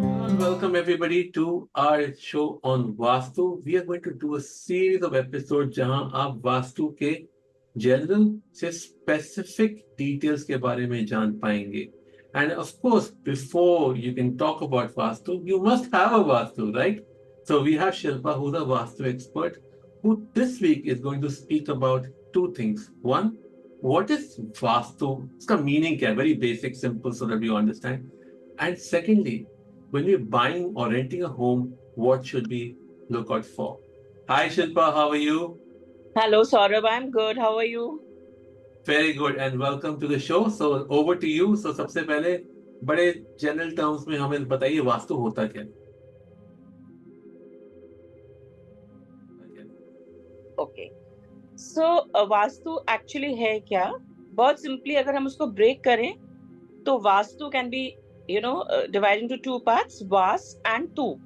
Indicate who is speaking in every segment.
Speaker 1: Hello and welcome everybody to our show on Vastu. We are going to do a series of episodes जहां आप वास्तु के general से specific details के बारे में जान पाएंगे. And of course, before you can talk about Vastu, you must have a Vastu, right? So we have Shilpa, who's a Vastu expert, who this week is going to speak about two things. One, what is Vastu? इसका meaning क्या है? Very basic, simple, so that you understand. And secondly, when we're buying or renting a home, what should we look out for? Hi Shilpa, how are you?
Speaker 2: Hello, Saurabh. I'm good. How are you?
Speaker 1: Very good and welcome to the show. So over to you. So सबसे पहले बड़े general terms में हमें बताइए वास्तु होता क्या है?
Speaker 2: Okay. So, vastu actually है क्या? बहुत सिंपली अगर हम उसको ब्रेक करें तो vastu can be divide into two parts, वास एंड तू.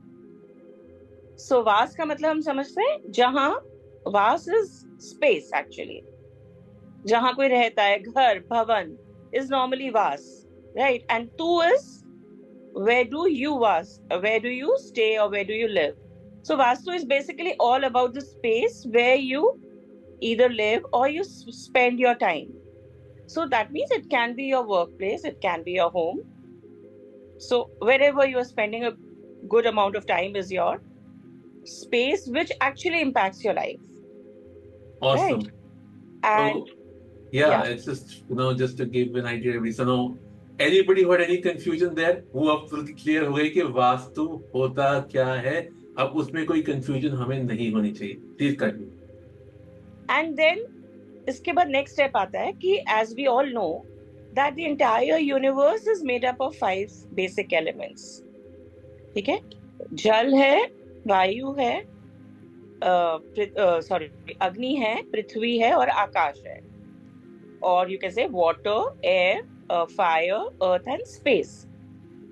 Speaker 2: सो वास का मतलब हम समझते हैं जहां वास इज स्पेस एक्चुअली, जहां कोई रहता है, घर, भवन इज नॉर्मली वास, राइट? एंड तू is where do you was where do you stay or where do you live. So vastu is basically all about the space where you either live or you spend your time. So that means it can be your workplace, it can be your home. So wherever you are spending a good amount of time is your space, which actually impacts your life.
Speaker 1: Awesome.
Speaker 2: Right? And
Speaker 1: So yeah,
Speaker 2: yeah.
Speaker 1: it's just to give an idea. So now, anybody who had any confusion there, वो अब बिल्कुल clear हो गई कि वास्तु होता क्या है. अब उसमें कोई कंफ्यूजन हमें नहीं होनी चाहिए. Please continue.
Speaker 2: And then इसके बाद नेक्स्ट स्टेप आता है कि as we all know that the entire universe is made up of 5 basic elements. ठीक है? जल है, वायु है, सॉरी, अग्नि है, पृथ्वी है और आकाश है. और you can say water, air, fire, earth and space.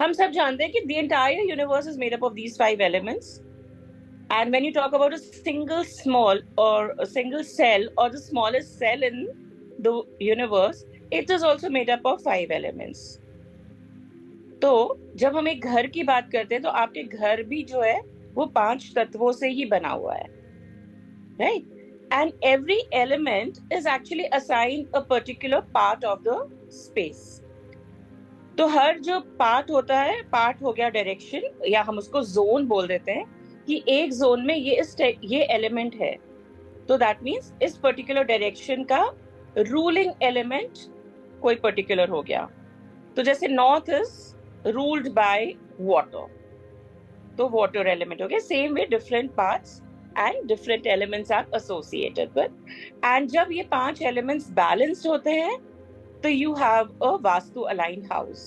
Speaker 2: हम सब जानते हैं कि the entire universe is made up of these 5 elements. And when you talk about a single small or a single cell or the smallest cell in the universe, it is also made up of 5 elements. तो जब हम एक घर की बात करते हैं तो आपके घर भी जो है वो 5 तत्वों से ही बना हुआ है, right? And every element is actually assigned a particular part of the space. तो हर जो पार्ट होता है, पार्ट हो गया डायरेक्शन, या हम उसको जोन बोल देते हैं कि एक जोन में ये एलिमेंट है. तो दैट मीन्स इस पर्टिकुलर डायरेक्शन का रूलिंग एलिमेंट कोई पर्टिकुलर हो गया. तो जैसे north is ruled by water, तो वाटर एलिमेंट हो गया. Same way different parts and different elements are associated with. And जब ये 5 एलिमेंट्स बैलेंस्ड होते हैं तो you have a vastu aligned house.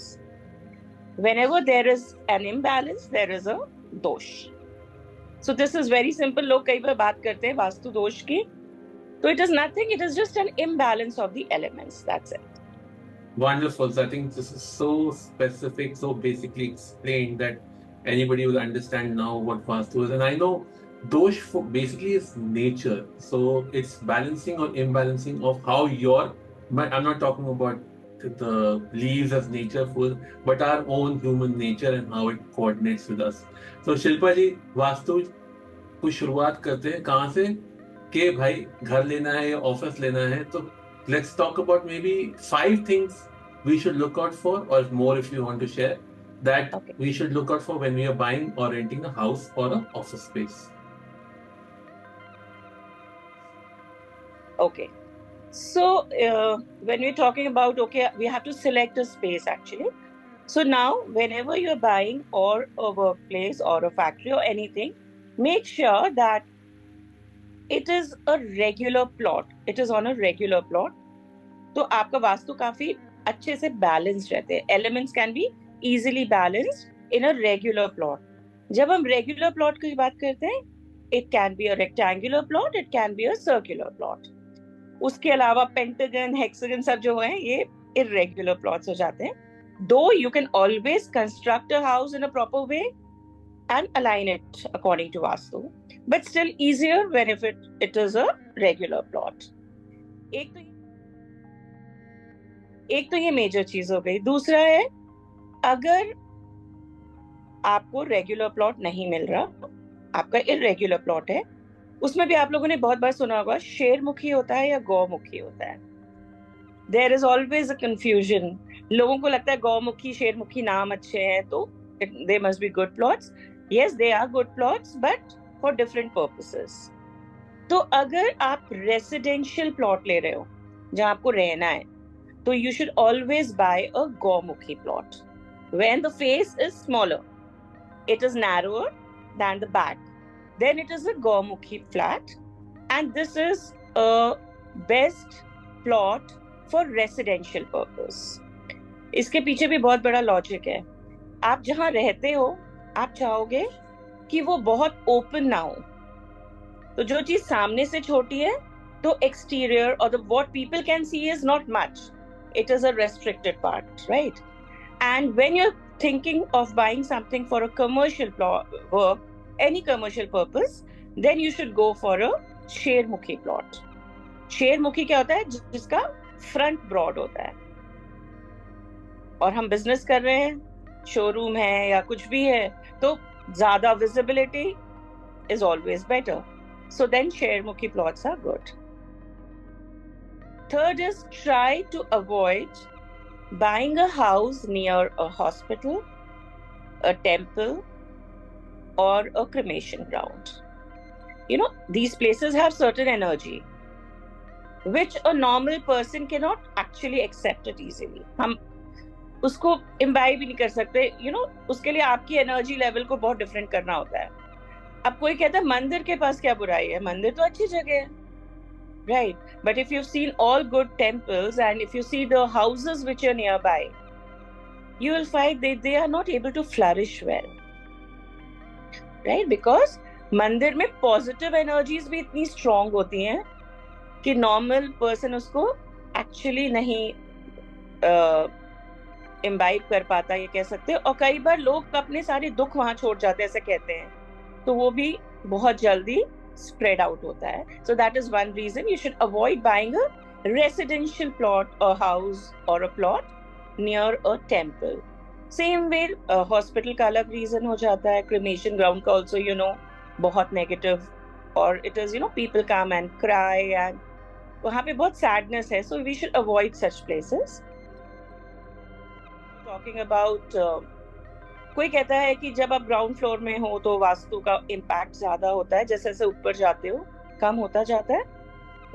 Speaker 2: Whenever there is an imbalance, there is a dosh. So this is very simple. लोग कई बार बात करते हैं वास्तु दोष की, तो it is nothing, it is just an imbalance of the elements, that's it.
Speaker 1: Wonderful. So I think this is so specific, so basically explained that anybody will understand now what Vastu is. And I know Dosh basically is nature. So it's balancing or imbalancing of how I'm not talking about the leaves as nature full, but our own human nature and how it coordinates with us. So Shilpa ji, Vastu को शुरुआत करते हैं कहाँ से कि भाई घर लेना है या ऑफिस लेना है. तो let's talk about maybe 5 things we should look out for, or more if you want to share, that
Speaker 2: Okay.
Speaker 1: we should look out for when we are buying or renting a house or an office space.
Speaker 2: Okay. So when we're talking about, okay, we have to select a space actually. So now whenever you're buying or a workplace or a factory or anything, make sure that it is a regular plot. It is on a regular plot. तो आपका वास्तु काफी अच्छे से balanced रहते हैं. Elements can be easily balanced in a regular plot. जब हम regular plot की बात करते हैं, it can be a rectangular plot, it can be a circular plot. उसके अलावा पेंटागन, हेक्सागन सब जो है ये इरेगुलर प्लॉट्स हो जाते हैं. दो you can always construct a house in a proper way and align it according to Vastu, but still easier when if it is a regular plot. एक तो एक तो ये मेजर चीज हो गई। दूसरा है, अगर आपको रेगुलर प्लॉट नहीं मिल रहा, आपका इरेगुलर प्लॉट है, उसमें भी आप लोगों ने बहुत बार सुना होगा शेरमुखी होता है या गौमुखी होता है। There is always a confusion. लोगों को लगता है गौमुखी शेरमुखी नाम अच्छे हैं तो they must be good plots. Yes, they are good plots, but for different purposes. तो अगर आप रेसिडेंशियल प्लॉट ले रहे हो जहां आपको रहना है, तो you should always buy a Gaumukhi plot. When the face is smaller, it is narrower than the back, then it is a Gaumukhi flat, and this is a best plot for residential purpose. इसके पीछे भी बहुत बड़ा logic है। आप जहां रहते हो, आप चाहोगे कि वो बहुत ओपन ना हो, तो जो चीज सामने से छोटी है, तो एक्सटीरियर और what people can see is not much. It is a restricted part, right? And when you're thinking of buying something for a commercial work, any commercial purpose, then you should go for a शेरमुखी plot. शेरमुखी क्या होता है? जिसका front broad होता है, और हम business कर रहे हैं, शोरूम है या कुछ भी है, तो ज्यादा visibility is always better. So then शेरमुखी plots are good. Third is, try to avoid buying a house near a hospital, a temple, or a cremation ground. You know, these places have certain energy which a normal person cannot actually accept it easily. हम उसको imbibe भी नहीं कर सकते, you know, उसके लिए आपकी energy level को बहुत different करना होता है। अब कोई कहता है मंदिर के पास क्या बुराई है, मंदिर तो अच्छी जगह है, right? But if you've seen all good temples and if you see the houses which are nearby, you will find that they are not able to flourish well, right? Because मंदिर में positive energies भी इतनी strong होती हैं कि normal person उसको actually नहीं imbibe कर पाता, ये कह सकते हैं। और कई बार लोग अपने सारे दुख वहां छोड़ जाते हैं, ऐसे कहते हैं, तो वो भी बहुत जल्दी spread out होता है. So that is one reason you should avoid buying a residential plot, a house or a plot near a temple. Same way hospital का अलग reason हो जाता है, cremation ground का also, you know, बहुत negative, or it is, you know, people come and cry and वहाँ पे बहुत sadness है, so we should avoid such places. Talking about कोई कहता है कि जब आप ग्राउंड फ्लोर में हो तो वास्तु का इम्पैक्ट ज्यादा होता है, जैसे जैसे ऊपर जाते हो कम होता जाता है।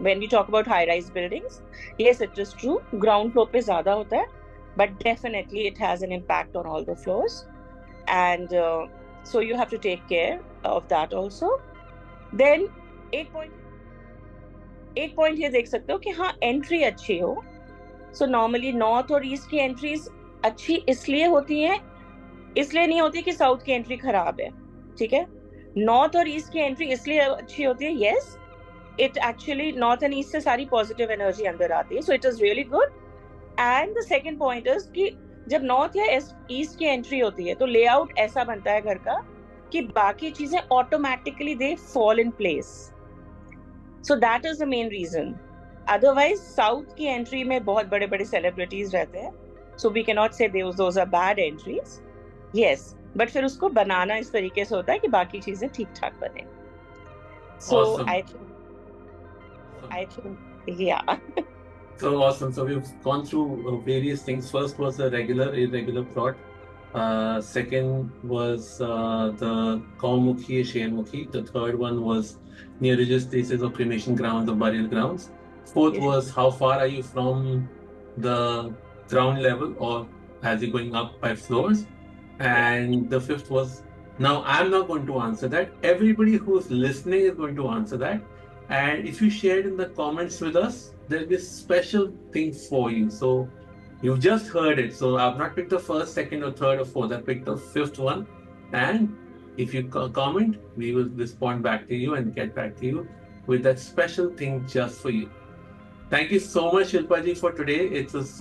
Speaker 2: When we talk about high-rise buildings, yes, it is true, ground floor पे ज्यादा होता है, but definitely it has an impact on all the floors, and so you have to take care of that also. Then एक point ये देख सकते हो कि हाँ, एंट्री अच्छी हो। सो नॉर्मली नॉर्थ और ईस्ट की एंट्रीज अच्छी इसलिए होती हैं, इसलिए नहीं होती कि साउथ की एंट्री खराब है, ठीक है? नॉर्थ और ईस्ट की एंट्री इसलिए अच्छी होती है, yes, it actually north and east से सारी पॉजिटिव एनर्जी अंदर आती है, so it is really good. And the second point is कि जब नॉर्थ या ईस्ट की एंट्री होती है तो लेआउट ऐसा बनता है घर का कि बाकी चीजें automatically they fall in place, so that is the main reason. Otherwise south की एंट्री में बहुत बड़े बड़े सेलिब्रिटीज रहते हैं, so we can not say those are bad entries, yes, but फिर उसको बनाना इस तरीके से होता है कि बाकी चीजें ठीक ठाक बने। So I think yeah.
Speaker 1: So awesome. So we've gone through various things. First was a regular, irregular plot. Second was the Kaumukhi, Shenmukhi. The third one was near religious places or cremation grounds or burial grounds. Fourth
Speaker 2: Yes.
Speaker 1: was how far are you from the ground level, or as you're going up by floors. And the fifth was, now I'm not going to answer that. Everybody who's listening is going to answer that. And if you shared in the comments with us, there'll be a special thing for you. So you've just heard it. So I've not picked the first, second, or third, or fourth. I picked the fifth one. And if you comment, we will respond back to you and get back to you with that special thing just for you. Thank you so much, Shilpa ji, for today. It is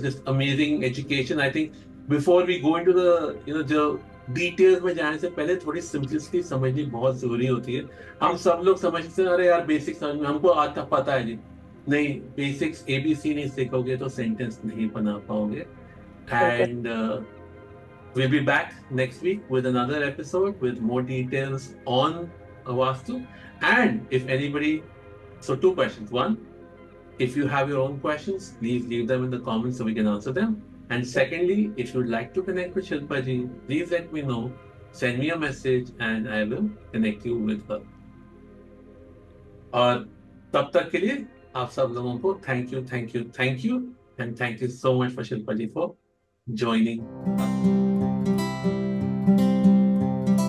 Speaker 1: just amazing education. I think before we go into the, जो details में जाने से पहले थोड़ी simplicity समझनी बहुत जरूरी होती है। हम सब लोग समझते हैं, अरे यार बेसिक समझ में हमको आता पता है जी, नहीं, बेसिक्स ABC नहीं सीखोगे तो सेंटेंस नहीं बना पाओगे.
Speaker 2: Okay.
Speaker 1: And we'll be back next week with another episode with more details on Vastu. And if anybody, so 2 questions. One, if you have your own questions, please leave them in the comments so we can answer them. And secondly, if you'd like to connect with Shilpa ji, please let me know. Send me a message and I will connect you with her. और तब तक के लिए आप सब लोगों को thank you and thank you so much for Shilpa ji for joining us.